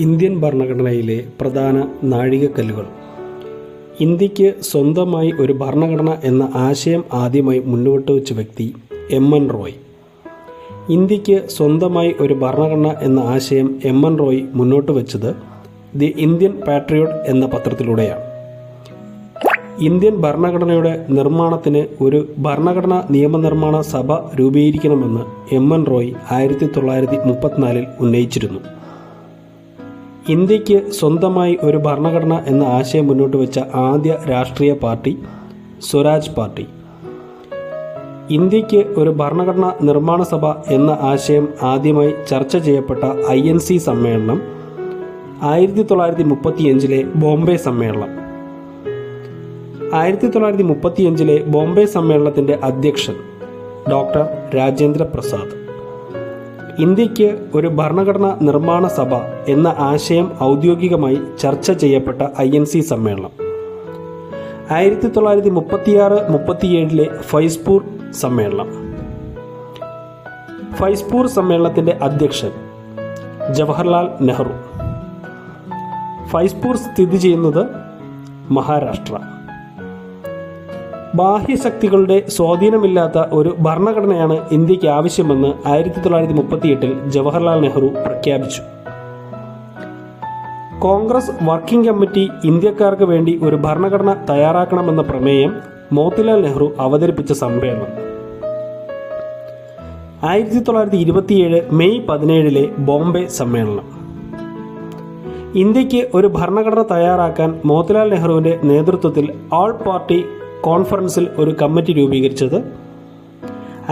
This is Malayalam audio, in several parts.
ഇന്ത്യൻ ഭരണഘടനയിലെ പ്രധാന നാഴികക്കല്ലുകൾ. ഇന്ത്യക്ക് സ്വന്തമായി ഒരു ഭരണഘടന എന്ന ആശയം ആദ്യമായി മുന്നോട്ട് വെച്ച വ്യക്തി എം.എൻ. റോയ്. ഇന്ത്യക്ക് സ്വന്തമായി ഒരു ഭരണഘടന എന്ന ആശയം എം.എൻ. റോയ് മുന്നോട്ട് വെച്ചത് ദി ഇന്ത്യൻ പാട്രിയോട്ട് എന്ന പത്രത്തിലൂടെയാണ്. ഇന്ത്യൻ ഭരണഘടനയുടെ നിർമ്മാണത്തിന് ഒരു ഭരണഘടനാ നിയമനിർമ്മാണ സഭ രൂപീകരിക്കണമെന്ന് എം.എൻ. റോയ് 1934 ഉന്നയിച്ചിരുന്നു. ഇന്ത്യക്ക് സ്വന്തമായി ഒരു ഭരണഘടന എന്ന ആശയം മുന്നോട്ട് വെച്ച ആദ്യ രാഷ്ട്രീയ പാർട്ടി സ്വരാജ് പാർട്ടി. ഇന്ത്യക്ക് ഒരു ഭരണഘടനാ നിർമ്മാണ സഭ എന്ന ആശയം ആദ്യമായി ചർച്ച ചെയ്യപ്പെട്ട INC സമ്മേളനം 1935 ബോംബെ സമ്മേളനം. 1935 ബോംബെ സമ്മേളനത്തിൻ്റെ അധ്യക്ഷൻ ഡോക്ടർ രാജേന്ദ്ര പ്രസാദ്. ഇന്ത്യക്ക് ഒരു ഭരണഘടനാ നിർമ്മാണ സഭ എന്ന ആശയം ഔദ്യോഗികമായി ചർച്ച ചെയ്യപ്പെട്ട INC സമ്മേളനം. 1936-37 ഫൈസ്പൂർ സമ്മേളനം. ഫൈസ്പൂർ സമ്മേളനത്തിൻ്റെ അധ്യക്ഷൻ ജവഹർലാൽ നെഹ്റു. ഫൈസ്പൂർ സ്ഥിതി ചെയ്യുന്നത് മഹാരാഷ്ട്ര. ബാഹ്യശക്തികളുടെ സ്വാധീനമില്ലാത്ത ഒരു ഭരണഘടനയാണ് ഇന്ത്യക്ക് ആവശ്യമെന്ന് 1938 ജവഹർലാൽ നെഹ്റു പ്രഖ്യാപിച്ചു. കോൺഗ്രസ് വർക്കിംഗ് കമ്മിറ്റി ഇന്ത്യക്കാർക്ക് വേണ്ടി ഒരു ഭരണഘടന തയ്യാറാക്കണമെന്ന പ്രമേയം മോത്തിലാൽ നെഹ്റു അവതരിപ്പിച്ച സമ്മേളനം. 1927 മെയ് 17 ബോംബെ സമ്മേളനം. ഇന്ത്യക്ക് ഒരു ഭരണഘടന തയ്യാറാക്കാൻ മോത്തിലാൽ നെഹ്റുവിൻ്റെ നേതൃത്വത്തിൽ ഓൾ പാർട്ടി കോൺഫറൻസിൽ ഒരു കമ്മിറ്റി രൂപീകരിച്ചത്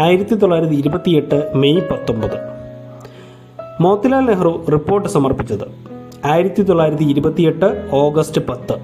1928 മെയ് 19. മോത്തിലാൽ നെഹ്റു റിപ്പോർട്ട് സമർപ്പിച്ചത് 1928 ഓഗസ്റ്റ് 10.